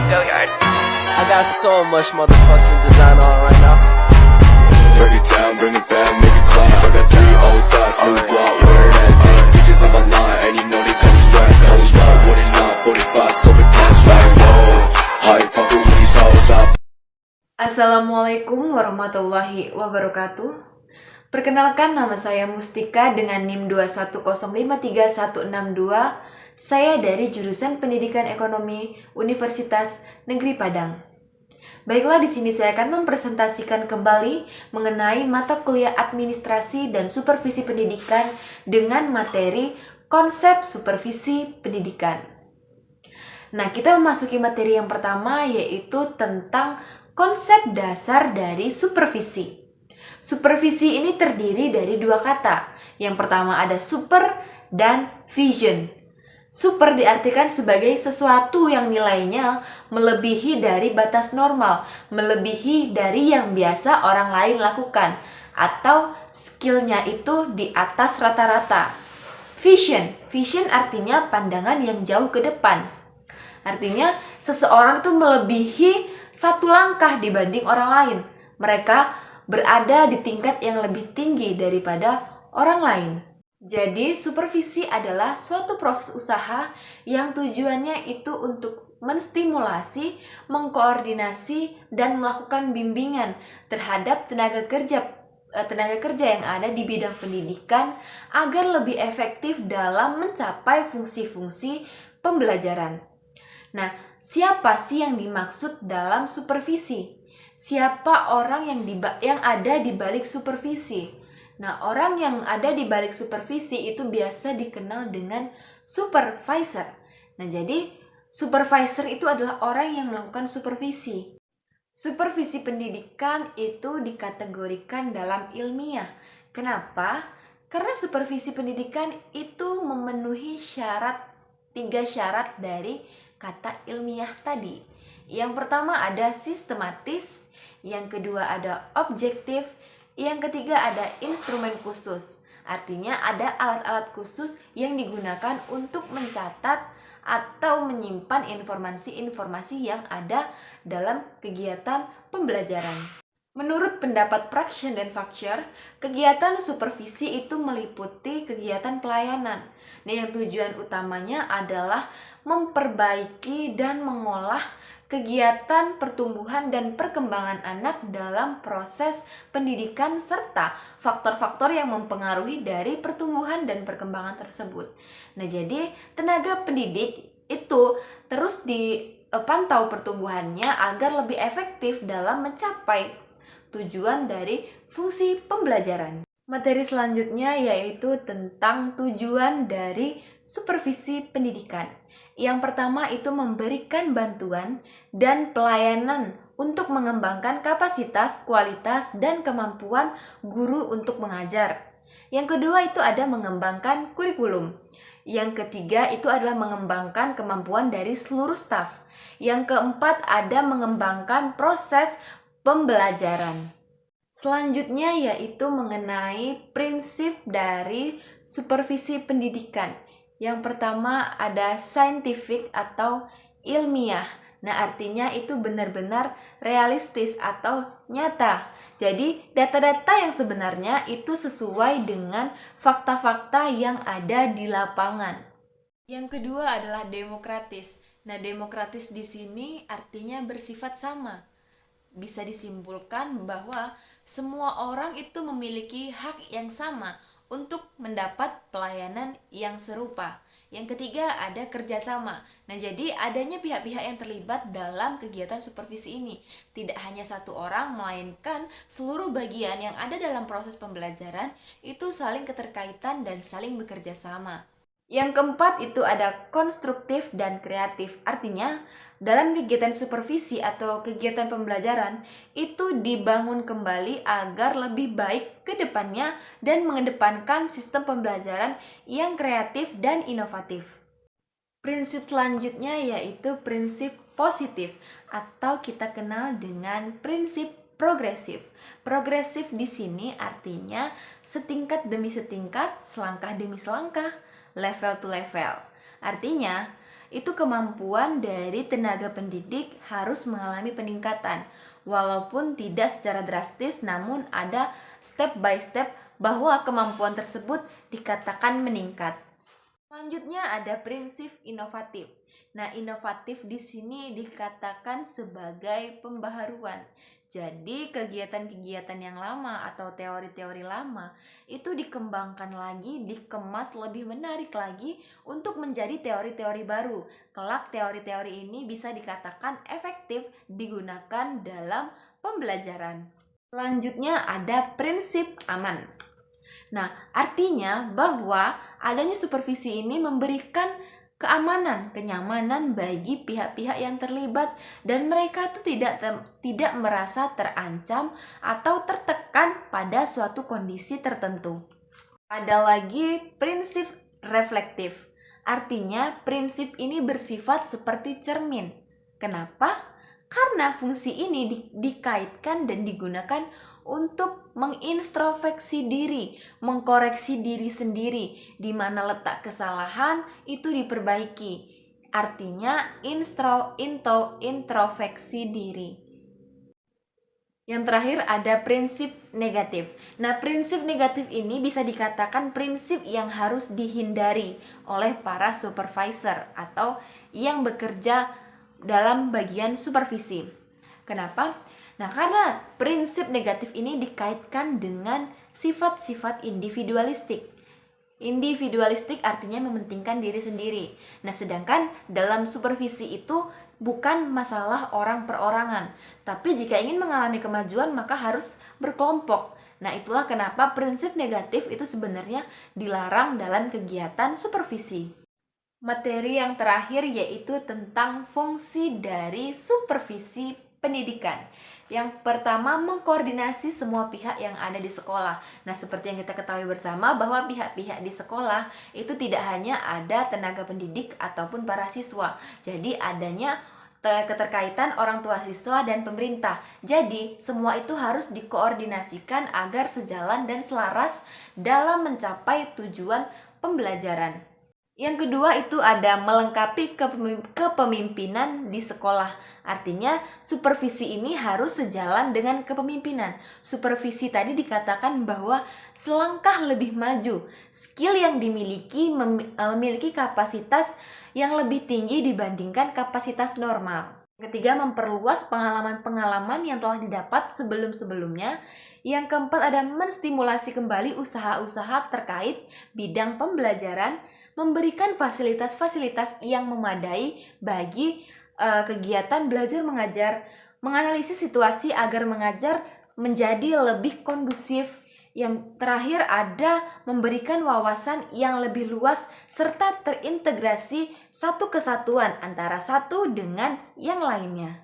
Go yard. I got so much motherfucking design on right now. Break it down, bring it back, make it clap. I got 3 old thoughts, new block, where that thing. Bitches on my line, and you know they come straight. Hold up, what it not, 45, scope it cash like whoa. High fucking with these hoes up. Assalamualaikum warahmatullahi wabarakatuh. Perkenalkan, nama saya Mustika dengan NIM 210536162. Saya dari jurusan Pendidikan Ekonomi Universitas Negeri Padang. Baiklah, di sini saya akan mempresentasikan kembali mengenai mata kuliah Administrasi dan Supervisi Pendidikan dengan materi konsep supervisi pendidikan. Nah, kita memasuki materi yang pertama, yaitu tentang konsep dasar dari supervisi. Supervisi ini terdiri dari 2 kata. Yang pertama ada super dan vision. Super diartikan sebagai sesuatu yang nilainya melebihi dari batas normal, melebihi dari yang biasa orang lain lakukan, atau skillnya itu di atas rata-rata. Vision artinya pandangan yang jauh ke depan. Artinya seseorang itu melebihi 1 langkah dibanding orang lain. Mereka berada di tingkat yang lebih tinggi daripada orang lain. Jadi, supervisi adalah suatu proses usaha yang tujuannya itu untuk menstimulasi, mengkoordinasi, dan melakukan bimbingan terhadap tenaga kerja yang ada di bidang pendidikan agar lebih efektif dalam mencapai fungsi-fungsi pembelajaran. Nah, siapa sih yang dimaksud dalam supervisi? Siapa orang yang ada di balik supervisi? Nah, orang yang ada di balik supervisi itu biasa dikenal dengan supervisor. Nah, jadi supervisor itu adalah orang yang melakukan supervisi. Supervisi pendidikan itu dikategorikan dalam ilmiah. Kenapa? Karena supervisi pendidikan itu memenuhi 3 syarat dari kata ilmiah tadi. Yang pertama ada sistematis, yang kedua ada objektif, yang ketiga ada instrumen khusus. Artinya ada alat-alat khusus yang digunakan untuk mencatat atau menyimpan informasi-informasi yang ada dalam kegiatan pembelajaran. Menurut pendapat Prakshen dan Fakcher, kegiatan supervisi itu meliputi kegiatan pelayanan. Nah, yang tujuan utamanya adalah memperbaiki dan mengolah kegiatan pertumbuhan dan perkembangan anak dalam proses pendidikan serta faktor-faktor yang mempengaruhi dari pertumbuhan dan perkembangan tersebut. Nah, jadi tenaga pendidik itu terus dipantau pertumbuhannya agar lebih efektif dalam mencapai tujuan dari fungsi pembelajaran. Materi selanjutnya yaitu tentang tujuan dari supervisi pendidikan. Yang pertama itu memberikan bantuan dan pelayanan untuk mengembangkan kapasitas, kualitas, dan kemampuan guru untuk mengajar. Yang kedua itu ada mengembangkan kurikulum. Yang ketiga itu adalah mengembangkan kemampuan dari seluruh staf. Yang keempat ada mengembangkan proses pembelajaran. Selanjutnya yaitu mengenai prinsip dari supervisi pendidikan. Yang pertama ada scientific atau ilmiah. Nah, artinya itu benar-benar realistis atau nyata. Jadi, data-data yang sebenarnya itu sesuai dengan fakta-fakta yang ada di lapangan. Yang kedua adalah demokratis. Nah, demokratis di sini artinya bersifat sama. Bisa disimpulkan bahwa semua orang itu memiliki hak yang sama untuk mendapat pelayanan yang serupa. Yang ketiga ada kerjasama. Nah, jadi adanya pihak-pihak yang terlibat dalam kegiatan supervisi ini. Tidak hanya 1 orang, melainkan seluruh bagian yang ada dalam proses pembelajaran itu saling keterkaitan dan saling bekerja sama. Yang keempat itu ada konstruktif dan kreatif. Artinya, dalam kegiatan supervisi atau kegiatan pembelajaran itu dibangun kembali agar lebih baik ke depannya dan mengedepankan sistem pembelajaran yang kreatif dan inovatif. Prinsip selanjutnya yaitu prinsip positif atau kita kenal dengan prinsip progresif. Progresif di sini artinya setingkat demi setingkat, selangkah demi selangkah, level to level. Artinya itu kemampuan dari tenaga pendidik harus mengalami peningkatan. Walaupun tidak secara drastis, namun ada step by step bahwa kemampuan tersebut dikatakan meningkat. Selanjutnya ada prinsip inovatif. Nah, inovatif di sini dikatakan sebagai pembaharuan. Jadi, kegiatan-kegiatan yang lama atau teori-teori lama itu dikembangkan lagi, dikemas lebih menarik lagi untuk menjadi teori-teori baru. Kelak teori-teori ini bisa dikatakan efektif digunakan dalam pembelajaran. Selanjutnya ada prinsip aman. Nah, artinya bahwa adanya supervisi ini memberikan keamanan, kenyamanan bagi pihak-pihak yang terlibat dan mereka tuh tidak merasa terancam atau tertekan pada suatu kondisi tertentu. Ada lagi prinsip reflektif. Artinya prinsip ini bersifat seperti cermin. Kenapa? Karena fungsi ini dikaitkan dan digunakan untuk mengintrospeksi diri, mengkoreksi diri sendiri, di mana letak kesalahan itu diperbaiki. Artinya introspeksi diri. Yang terakhir ada prinsip negatif. Nah, prinsip negatif ini bisa dikatakan prinsip yang harus dihindari oleh para supervisor atau yang bekerja dalam bagian supervisi. Kenapa? Nah, karena prinsip negatif ini dikaitkan dengan sifat-sifat individualistik. Individualistik artinya mementingkan diri sendiri. Nah, sedangkan dalam supervisi itu bukan masalah orang perorangan, tapi jika ingin mengalami kemajuan maka harus berkelompok. Nah, itulah kenapa prinsip negatif itu sebenarnya dilarang dalam kegiatan supervisi. Materi yang terakhir yaitu tentang fungsi dari supervisi pendidikan. Yang pertama, mengkoordinasi semua pihak yang ada di sekolah. Nah, seperti yang kita ketahui bersama bahwa pihak-pihak di sekolah itu tidak hanya ada tenaga pendidik ataupun para siswa. Jadi adanya keterkaitan orang tua siswa dan pemerintah. Jadi semua itu harus dikoordinasikan agar sejalan dan selaras dalam mencapai tujuan pembelajaran. Yang kedua itu ada melengkapi kepemimpinan di sekolah. Artinya supervisi ini harus sejalan dengan kepemimpinan. Supervisi tadi dikatakan bahwa selangkah lebih maju. Skill yang dimiliki memiliki kapasitas yang lebih tinggi dibandingkan kapasitas normal. Ketiga, memperluas pengalaman-pengalaman yang telah didapat sebelum-sebelumnya. Yang keempat ada menstimulasi kembali usaha-usaha terkait bidang pembelajaran, memberikan fasilitas-fasilitas yang memadai bagi kegiatan belajar mengajar, menganalisis situasi agar mengajar menjadi lebih kondusif. Yang terakhir ada memberikan wawasan yang lebih luas serta terintegrasi satu kesatuan antara satu dengan yang lainnya.